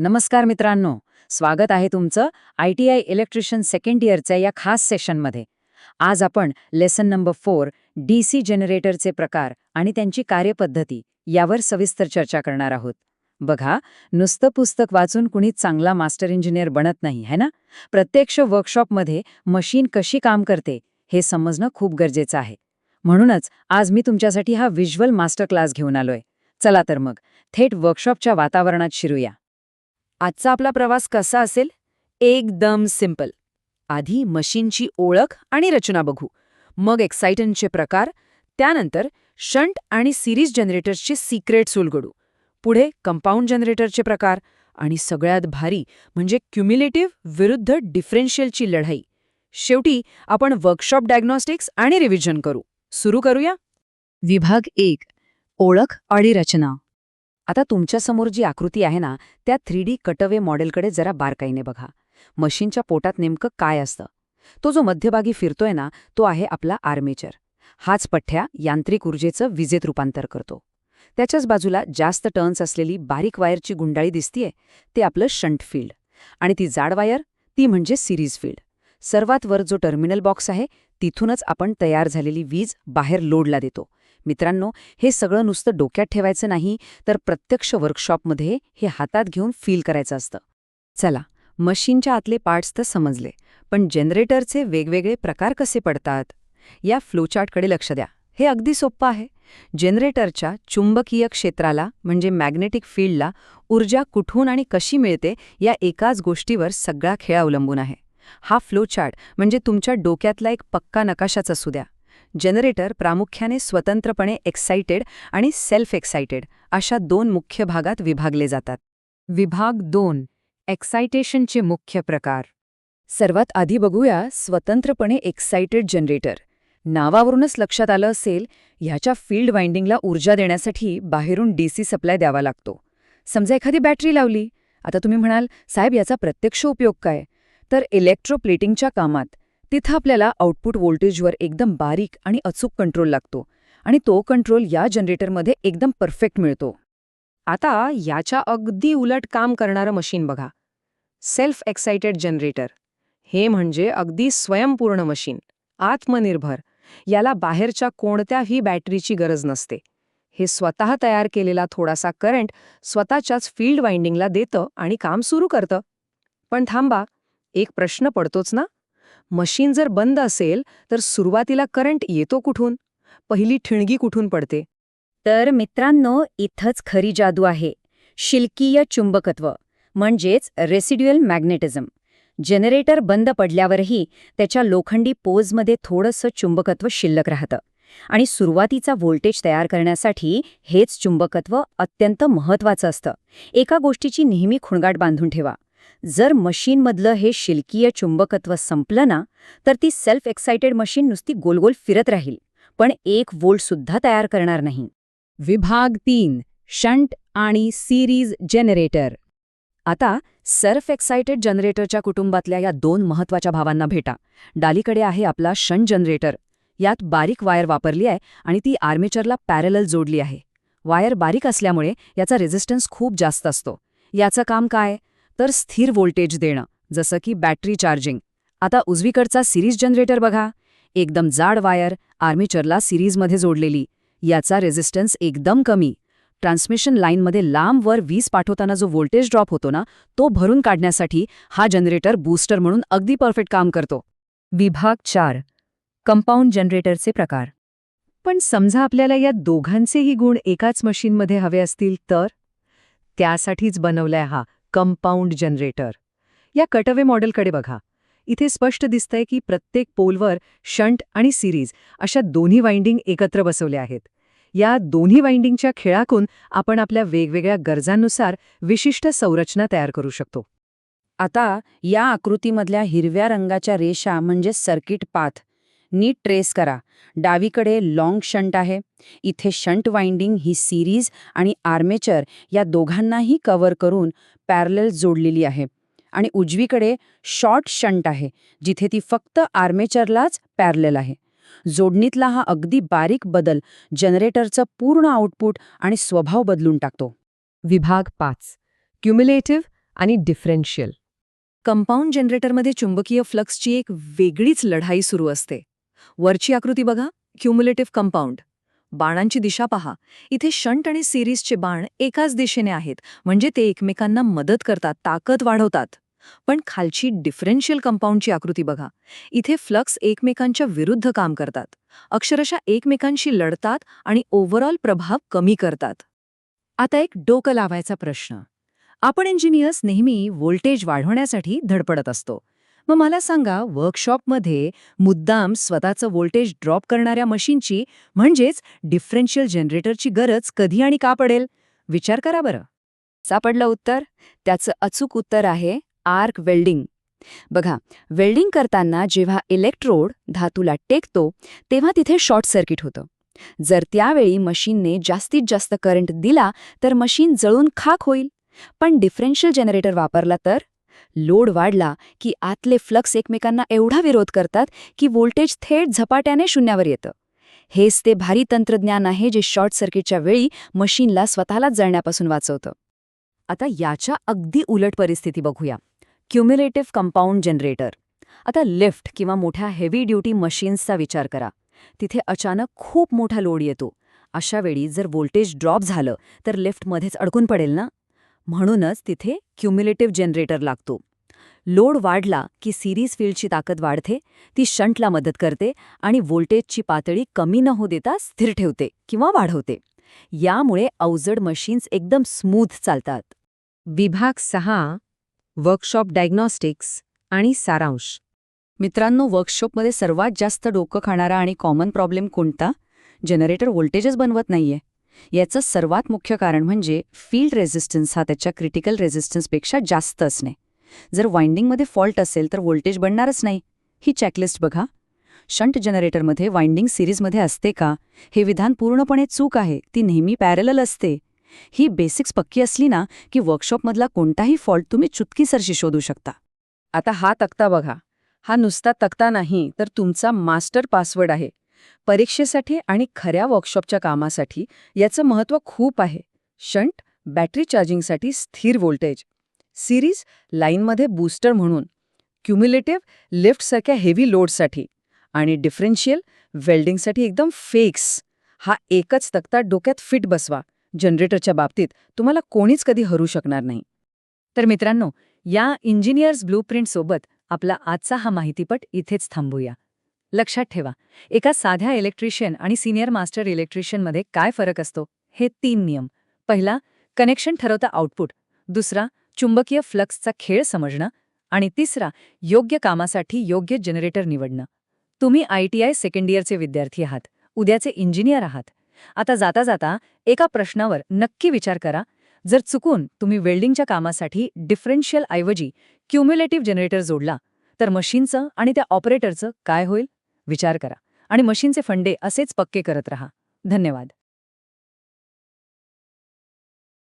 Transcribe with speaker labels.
Speaker 1: नमस्कार मित्रांनो, स्वागत आहे तुमचं ITI इलेक्ट्रिशियन सेकंड इयरच्या या खास सेशनमध्ये. आज आपण लेसन नंबर 4 DC जनरेटरचे प्रकार आणि त्यांची कार्यपद्धती यावर सविस्तर चर्चा करणार आहोत. बघा, नुसतं पुस्तक वाचून कुणी चांगला मास्टर इंजिनियर बनत नाही, है ना? प्रत्यक्ष वर्कशॉपमध्ये मशीन कशी काम करते हे समजणं खूप गरजेचं आहे. म्हणूनच आज मी तुमच्यासाठी हा व्हिज्युअल मास्टर क्लास घेऊन आलोय. चला तर मग थेट वर्कशॉपच्या वातावरणात शिरूया. आजचा आपला प्रवास कसा असेल? एकदम सिंपल. आधी मशीनची ओळख आणि रचना बघू, मग एक्साइटंटचे प्रकार, त्यानंतर शंट आणि सिरीज जनरेटर्सचे सिक्रेट्स उलगडू, पुढे कंपाऊंड जनरेटरचे प्रकार आणि सगळ्यात भारी म्हणजे क्युम्युलेटिव्ह विरुद्ध डिफरेन्शियलची लढाई. शेवटी आपण वर्कशॉप डायग्नॉस्टिक्स आणि रिव्हिजन करू. सुरू करूया. विभाग 1, ओळख आणि रचना. आता तुमच्यासमोर जी आकृती आहे ना, त्या 3D कटअवे मॉडेलकडे जरा बारकाईने बघा. मशीनच्या पोटात नेमकं काय असतं? तो जो मध्यभागी फिरतोय ना, तो आहे आपला आर्मेचर. हाच पठ्ठ्या यांत्रिक ऊर्जेचं विजेत रूपांतर करतो. त्याच्याच बाजूला जास्त टर्न्स असलेली बारीक वायरची गुंडाळी दिसतीये, ते आपलं शंट फील्ड. आणि ती जाड वायर, ती म्हणजे सिरीज फील्ड. सर्वात वर जो टर्मिनल बॉक्स आहे, तिथूनच आपण तयार झालेली वीज बाहेर लोडला देतो. मित्रांनो, हे सगळं नुसतं डोक्यात ठेवायचं नाही, तर प्रत्यक्ष वर्कशॉपमध्ये हे हातात घेऊन फील करायचं असतं. चला, मशीनच्या आतले पार्ट्स तर समजले, पण जनरेटरचे वेगवेगळे प्रकार कसे पडतात? या फ्लोचार्टकडे लक्ष द्या. हे अगदी सोपं आहे. जनरेटरच्या चुंबकीय क्षेत्राला म्हणजे मॅग्नेटिक फील्डला ऊर्जा कुठून आणि कशी मिळते या एकाच गोष्टीवर सगळा खेळ अवलंबून आहे. हा फ्लोचार्ट म्हणजे तुमच्या डोक्यातला एक पक्का नकाशाच असू द्या. जनरेटर प्रामुख्याने स्वतंत्रपणे एक्साइटेड आणि सेल्फ एक्साइटेड अशा 2 मुख्य भागात विभागले जातात. विभाग 2, एक्साइटेशनचे मुख्य प्रकार. सर्वात आधी बघूया स्वतंत्रपणे एक्साइटेड जनरेटर. नावावरूनच लक्षात आलं असेल, ह्याच्या फील्ड वाइंडिंगला ऊर्जा देण्यासाठी बाहेरून DC सप्लाय द्यावा लागतो. समजा एखादी बॅटरी लावली. आता तुम्ही म्हणाल, साहेब याचा प्रत्यक्ष उपयोग काय? तर इलेक्ट्रोप्लेटिंगच्या कामात तिथं आपल्याला आउटपुट व्होल्टेजवर एकदम बारीक आणि अचूक कंट्रोल लागतो आणि तो कंट्रोल या जनरेटरमध्ये एकदम परफेक्ट मिळतो. आता याच्या अगदी उलट काम करणारं मशीन बघा. Self excited generator. हे म्हणजे अगदी स्वयंपूर्ण मशीन, आत्मनिर्भर. याला बाहेरच्या कोणत्याही बॅटरीची गरज नसते. हे स्वतः तयार केलेला थोडासा करंट स्वतःच्याच फील्ड वाइंडिंगला देतं आणि काम सुरू करतं. पण थांबा, एक प्रश्न पडतोच ना. मशीन जर बंद असेल तर सुरुवातीला करंट येतो कुठून? पहिली ठिणगी कुठून पडते? तर मित्रांनो, इथंच खरी जादू आहे. शिल्कीय चुंबकत्व म्हणजेच रेसिड्युअल मॅग्नेटिझम. जनरेटर बंद पडल्यावरही त्याच्या लोखंडी पोजमध्ये थोडंसं चुंबकत्व शिल्लक राहतं आणि सुरुवातीचा व्होल्टेज तयार करण्यासाठी हेच चुंबकत्व अत्यंत महत्त्वाचं असतं. एका गोष्टीची नेहमी खुणगाट बांधून ठेवा. जर मशीनमधलं हे शिल्कीय चुंबकत्व संपलं ना, तर ती सेल्फ एक्साइटेड मशीन नुसती गोलगोल फिरत राहील, पण 1 व्होल्ट सुद्धा तयार करणार नाही. विभाग 3, शंट आणि सिरीज जनरेटर. आता सेल्फ एक्साइटेड जनरेटरच्या कुटुंबातल्या या 2 महत्त्वाच्या भावांना भेटा. डालीकडे आहे आपला शंट जनरेटर. यात बारीक वायर वापरली आहे आणि ती आर्मेचरला पॅरलल जोडली आहे. वायर बारीक असल्यामुळे याचा रेझिस्टन्स खूप जास्त असतो. याचं काम काय? तर स्थिर व्होल्टेज देणं, जसं की बॅटरी चार्जिंग. आता उजवीकडचा सिरीज जनरेटर बघा. एकदम जाड वायर आर्मेचरला सिरीजमध्ये जोडलेली. याचा रेझिस्टन्स एकदम कमी. ट्रान्समिशन लाईनमध्ये लांब वर वीज पाठवताना जो व्होल्टेज ड्रॉप होतो ना, तो भरून काढण्यासाठी हा जनरेटर बूस्टर म्हणून अगदी परफेक्ट काम करतो. विभाग 4, कंपाऊंड जनरेटरचे प्रकार. पण समजा आपल्याला या दोघांचेही गुण एकाच मशीनमध्ये हवे असतील तर? त्यासाठीच बनवलाय हा कंपाऊंड जनरेटर. या कटअवे मॉडेलकडे बघा. इथे स्पष्ट दिसतंय की प्रत्येक पोलवर शंट आणि सिरीज अशा दोन्ही वाइंडिंग एकत्र बसवल्या आहेत. या दोन्ही वाइंडिंगच्या खेळातून आपण आपल्या वेगवेगळ्या गरजांनुसार विशिष्ट संरचना तयार करू शकतो. आता या आकृतीमधल्या हिरव्या रंगाच्या रेषा म्हणजे सर्किट पाथ नीट ट्रेस करा. डावीकडे लॉंग शंट आहे. इथे शंट वाइंडिंग ही सिरीज आणि आर्मेचर या दोघांनाही कव्हर करून पॅरलल जोडलेली आहे. आणि उजवीकडे शॉर्ट शंट आहे, जिथे ती फक्त आर्मेचरलाच पॅरलल आहे. जोडणीतला हा अगदी बारीक बदल जनरेटरचं पूर्ण आउटपुट आणि स्वभाव बदलून टाकतो. विभाग 5, क्युम्युलेटिव्ह
Speaker 2: आणि डिफरेन्शियल.
Speaker 3: कंपाऊंड जनरेटरमध्ये चुंबकीय फ्लक्सची एक वेगळीच लढाई सुरू असते. वरची आकृती बघा, क्युम्युलेटिव्ह कंपाऊंड. बाणांची दिशा पहा. इथे शंट आणि सिरीजचे बाण एकाच दिशेने आहेत, म्हणजे ते एकमेकांना मदत करतात, ताकद वाढवतात. पण खालची डिफरेन्शियल कंपाऊंडची आकृती बघा. इथे फ्लक्स एकमेकांच्या विरुद्ध काम करतात, अक्षरशः एकमेकांशी लढतात आणि ओव्हरऑल प्रभाव कमी करतात. आता एक डोकं लावायचा प्रश्न. आपण इंजिनियर्स नेहमी व्होल्टेज वाढवण्यासाठी धडपडत असतो. मग मला सांगा, वर्कशॉपमध्ये मुद्दाम स्वतःचं व्होल्टेज ड्रॉप करणाऱ्या मशीनची म्हणजेच डिफरेन्शियल जनरेटरची गरज कधी आणि का पडेल? विचार करा बरं. सापडलं उत्तर? त्याचं अचूक उत्तर आहे आर्क वेल्डिंग. बघा, वेल्डिंग करताना जेव्हा इलेक्ट्रोड धातूला टेकतो तेव्हा तिथे शॉर्ट सर्किट होतं. जर त्यावेळी मशीनने जास्तीत जास्त करंट दिला तर मशीन जळून खाक होईल. पण डिफरेन्शियल जनरेटर वापरला तर लोड वाढला की आतले फ्लक्स एकमेकांना एवढा विरोध करतात की व्होल्टेज थेट झपाट्याने शून्यावर येतं. हेच ते भारी तंत्रज्ञान आहे जे शॉर्ट सर्किटच्या वेळी मशीनला स्वतःलाच जळण्यापासून वाचवतं. आता याच्या अगदी उलट परिस्थिती बघूया. Cumulative compound generator. आता लिफ्ट किंवा मोठ्या हेवी ड्युटी मशीन्सचा विचार करा. तिथे अचानक खूप मोठा लोड येतो. अशा वेळी जर व्होल्टेज ड्रॉप झालं तर लिफ्टमध्येच अडकून पडेल ना. म्हणूनच तिथे क्युम्युलेटिव्ह जनरेटर लागतो. लोड वाढला की सिरीज फील्डची ताकद वाढते, ती शंटला मदत करते आणि व्होल्टेजची पातळी कमी न होऊ देता स्थिर ठेवते किंवा वाढवते. यामुळे अवजड मशीन्स एकदम स्मूथ चालतात.
Speaker 2: विभाग 6. वर्कशॉप डायग्नॉस्टिक्स आणि सारांश.
Speaker 3: मित्रांनो, वर्कशॉपमध्ये सर्वात जास्त डोकं खाणारा आणि कॉमन प्रॉब्लेम कोणता? जनरेटर व्होल्टेजच बनवत नाहीये. याचं सर्वात मुख्य कारण म्हणजे फील्ड रेझिस्टन्स हा त्याच्या क्रिटिकल रेझिस्टन्सपेक्षा जास्त असणे. जर वाइंडिंगमध्ये फॉल्ट असेल तर व्होल्टेज बनणारच नाही. ही चेकलिस्ट बघा. शंट जनरेटरमध्ये वाइंडिंग सिरीजमध्ये असते का? हे विधान पूर्णपणे चूक आहे. ती नेहमी पॅरलल असते. ही बेसिक्स पक्की असली ना की वर्कशॉपमधला कोणताही फॉल्ट तुम्ही चुटकीसरशी शोधू शकता. आता हा तक्ता बघा. हा नुसता तक्ता नाही तर तुमचा मास्टर पासवर्ड आहे. परीक्षेसाठी आणि खऱ्या वर्कशॉपच्या कामासाठी याचं महत्त्व खूप आहे. शंट बॅटरी चार्जिंगसाठी स्थिर व्होल्टेज, सिरीज लाईनमध्ये बूस्टर म्हणून, क्युम्युलेटिव्ह लिफ्टसारख्या हेवी लोडसाठी आणि डिफरेन्शियल वेल्डिंगसाठी एकदम फिक्स. हा एकच तक्ता डोक्यात फिट बसवा. जनरेटरच्या बाबतीत तुम्हाला कोणीच कधी हरू शकणार नाही. तर मित्रांनो, या इंजिनियर्स ब्लूप्रिंटसोबत आपला आजचा हा माहितीपट इथेच थांबूया. लक्षात ठेवा, एका साध्या इलेक्ट्रिशियन आणि सिनियर मास्टर इलेक्ट्रिशियनमध्ये काय फरक असतो? हे 3 नियम. पहिला, कनेक्शन ठरवता आउटपुट. दुसरा, चुंबकीय फ्लक्सचा खेळ समजणं. आणि तिसरा, योग्य कामासाठी योग्य जनरेटर निवडणं. तुम्ही ITI सेकंड इयरचे विद्यार्थी आहात, उद्याचे इंजिनियर आहात. आता जाता जाता एका प्रश्नावर नक्की विचार करा. जर चुकून तुम्ही वेल्डिंगच्या कामासाठी डिफरेन्शियल ऐवजी क्युम्युलेटिव्ह जनरेटर जोडला तर मशीनचं आणि त्या ऑपरेटरचं काय होईल? विचार करा आणि मशीनचे फंडे असेच पक्के करत राहा. धन्यवाद.